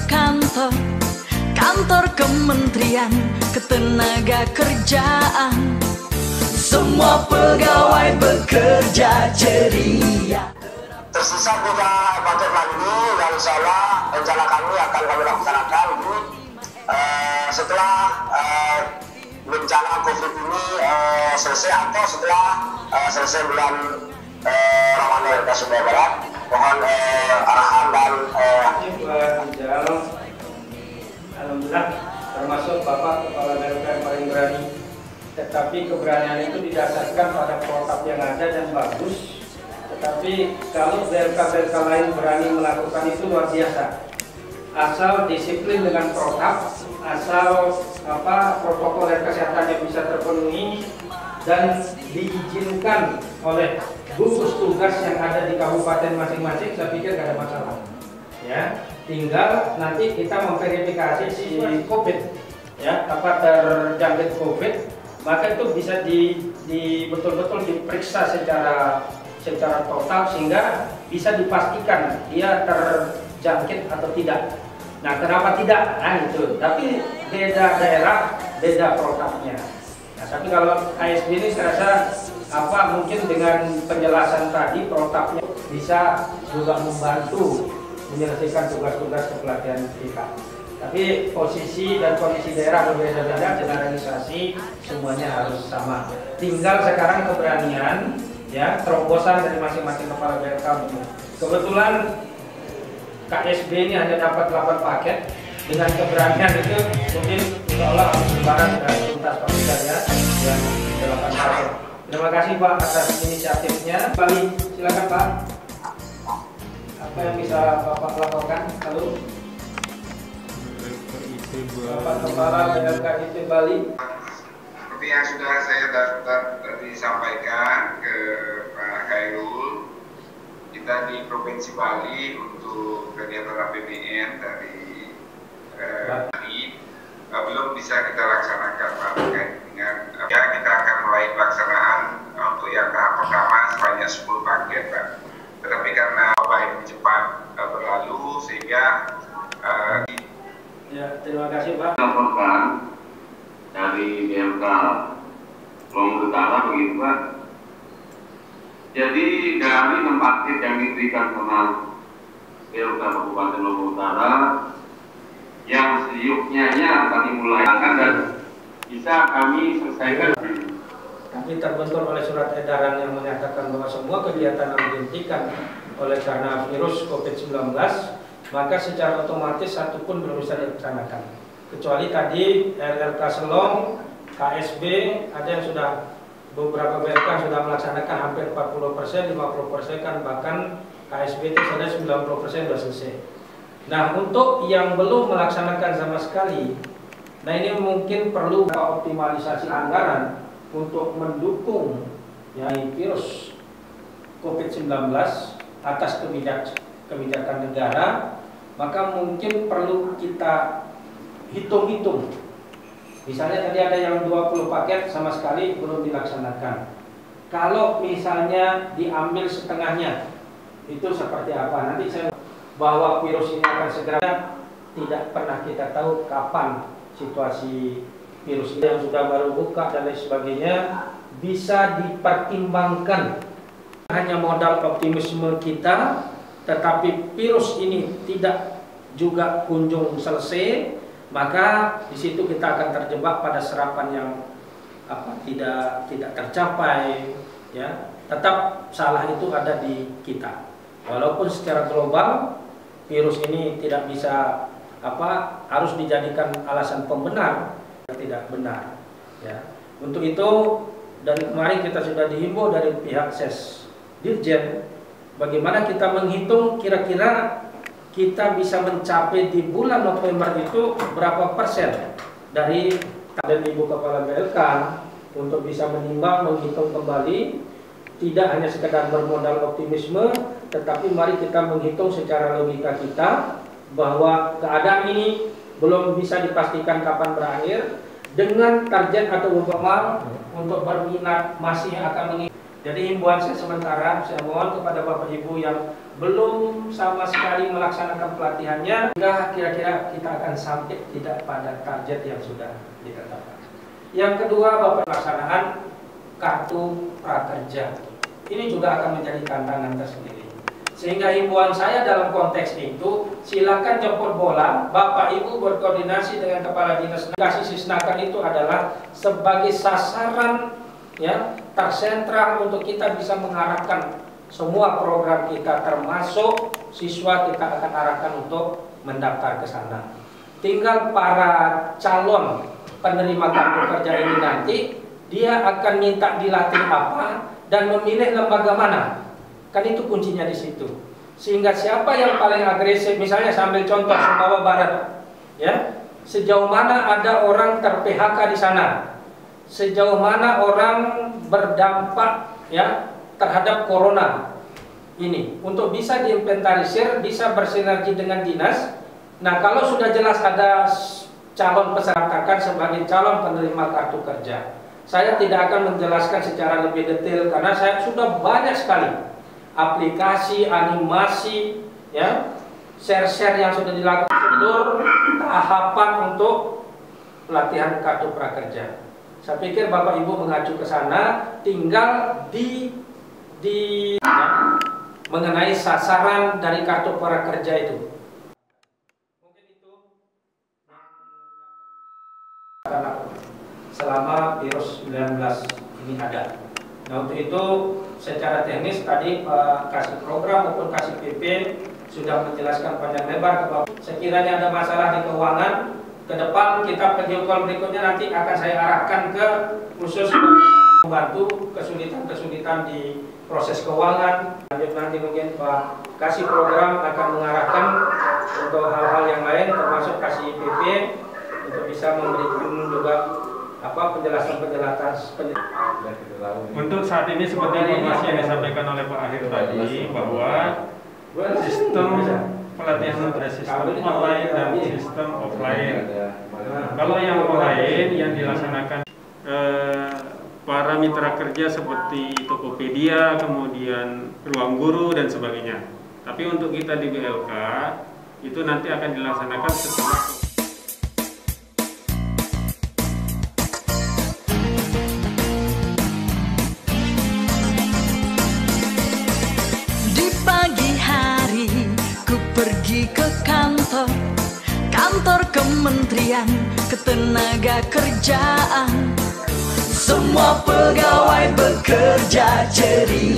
kantor, kantor kementerian ketenagakerjaan. Semua pegawai bekerja ceria. Tersisa 3 paket lagi yang insyaallah rencana kami akan kami laksanakan setelah bencana COVID ini selesai atau setelah selesai bulan Ramadan LK Sumbawa Barat. Mohon arahan dan alhamdulillah termasuk Bapak Kepala BLK yang paling berani. Tetapi keberanian itu didasarkan pada protap yang ada dan bagus. Tetapi kalau BLK lain berani melakukan itu luar biasa. Asal disiplin dengan protap, asal protokol kesehatan yang bisa terpenuhi dan diizinkan oleh gugus tugas yang ada di kabupaten masing-masing, saya pikir tidak ada masalah. Ya, tinggal nanti kita memverifikasi si COVID, ya, terjangkit COVID, maka itu bisa betul-betul diperiksa secara total sehingga bisa dipastikan dia terjangkit atau tidak. Nah, kenapa tidak? Nah, itu. Tapi beda daerah, beda protapnya. Nah, tapi kalau KSB ini saya rasa mungkin dengan penjelasan tadi protapnya bisa juga membantu menyelesaikan tugas-tugas kepelatihan kita. Tapi posisi dan kondisi daerah berbeda-beda, generalisasi semuanya harus sama. Tinggal sekarang keberanian, ya, terobosan dari masing-masing kepala BLK. Kebetulan KSB ini hanya dapat 8 paket. Dengan keberanian itu mungkin insya-Allah lebaran dan tuntas paket ya yang 8 paket. Terima kasih Pak atas inisiatifnya. Bali, silakan Pak. Apa yang bisa Bapak laporkan? Halo. Bapak Kepala BLK Bali. Seperti yang sudah saya tadi sampaikan ke Pak Khairul, kita di Provinsi Bali untuk kegiatan APBN dari belum bisa kita laksanakan Pak, terkait dengan kita akan mulai pelaksanaan untuk yang tahap pertama sebanyak 10 paket Pak. Tetapi karena wabah cepat berlalu sehingga ya, terima kasih Pak. Laporkan dari BLK Lombok Utara begitu Pak. Jadi dari 6 paket yang diberikan sama BLK Kabupaten Lombok Utara, yang seyuknya akan dimulai dan bisa kami selesaikan. Kami terbentur oleh surat edaran yang menyatakan bahwa semua kegiatan yang dihentikan oleh karena virus COVID-19, maka secara otomatis satu pun belum bisa dilaksanakan. Kecuali tadi RLK Selong, KSB, ada yang sudah beberapa BLK sudah melaksanakan hampir 40%, 50% kan, bahkan KSB itu sudah 90% sudah selesai. Nah, untuk yang belum melaksanakan sama sekali, nah ini mungkin perlu optimalisasi anggaran untuk mendukung ya, virus COVID-19 atas kebijakan negara, maka mungkin perlu kita hitung-hitung. Misalnya tadi ada yang 20 paket sama sekali belum dilaksanakan. Kalau misalnya diambil setengahnya, itu seperti apa? Nanti saya bahwa virus ini akan segera, tidak pernah kita tahu kapan situasi virus ini yang sudah baru buka dan lain sebagainya bisa dipertimbangkan. Hanya modal optimisme kita, tetapi virus ini tidak juga kunjung selesai, maka di situ kita akan terjebak pada serapan yang tidak tercapai, ya. Tetap salah itu ada di kita. Walaupun secara global virus ini tidak bisa harus dijadikan alasan pembenar, tidak benar, ya. Untuk itu dari kemarin kita sudah dihimbau dari pihak Ses Dirjen, bagaimana kita menghitung kira-kira kita bisa mencapai di bulan November itu berapa persen dari dan Ibu Kepala BLK untuk bisa menimbang, menghitung kembali, tidak hanya sekedar bermodal optimisme, tetapi mari kita menghitung secara logika kita bahwa keadaan ini belum bisa dipastikan kapan berakhir, dengan target atau umpama untuk berminat masih akan mengikuti. Jadi himbauan saya sementara, saya mohon kepada Bapak Ibu yang belum sama sekali melaksanakan pelatihannya, hingga kira-kira kita akan sampai tidak pada target yang sudah ditetapkan. Yang kedua, Bapak, pelaksanaan kartu prakerja. Ini juga akan menjadi tantangan tersendiri. Sehingga himbauan saya dalam konteks itu, silakan jemput bola, Bapak Ibu berkoordinasi dengan Kepala Dinas. Kasih Sisnaker itu adalah sebagai sasaran ya tersentral untuk kita bisa mengarahkan semua program kita, termasuk siswa kita akan arahkan untuk mendaftar ke sana. Tinggal para calon penerima kartu kerja ini nanti, dia akan minta dilatih apa dan memilih lembaga mana. Kan itu kuncinya di situ. Sehingga siapa yang paling agresif, misalnya sambil contoh Sumbawa Barat, ya, sejauh mana ada orang ter-PHK di sana, sejauh mana orang berdampak ya terhadap corona ini, untuk bisa diinventarisir, bisa bersinergi dengan dinas. Nah, kalau sudah jelas ada calon peserta sebagai calon penerima kartu kerja, saya tidak akan menjelaskan secara lebih detail karena saya sudah banyak sekali aplikasi, animasi, ya, share-share yang sudah dilakukan, seluruh tahapan untuk pelatihan kartu prakerja. Saya pikir Bapak Ibu mengacu ke sana, tinggal mengenai sasaran dari kartu prakerja itu. Mungkin itu selama virus 19 ini ada. Nah, untuk itu secara teknis tadi Pak Kasih Program maupun Kasih PP sudah menjelaskan panjang lebar ke Bapak. Sekiranya ada masalah di keuangan, ke depan kita video call berikutnya nanti akan saya arahkan ke khusus membantu kesulitan-kesulitan di proses keuangan. Nanti mungkin Pak Kasih Program akan mengarahkan untuk hal-hal yang lain, termasuk Kasih PP untuk bisa memberikan juga penjelasan-penjelasan. Untuk saat ini seperti informasi yang disampaikan oleh Pak Akhir tadi, bahwa sistem pelatihan ada sistem online dan sistem offline. Kalau yang online yang dilaksanakan para mitra kerja seperti Tokopedia, kemudian Ruang Guru dan sebagainya. Tapi untuk kita di BLK itu nanti akan dilaksanakan setelah kantor kementerian ketenaga kerjaan. Semua pegawai bekerja ceria.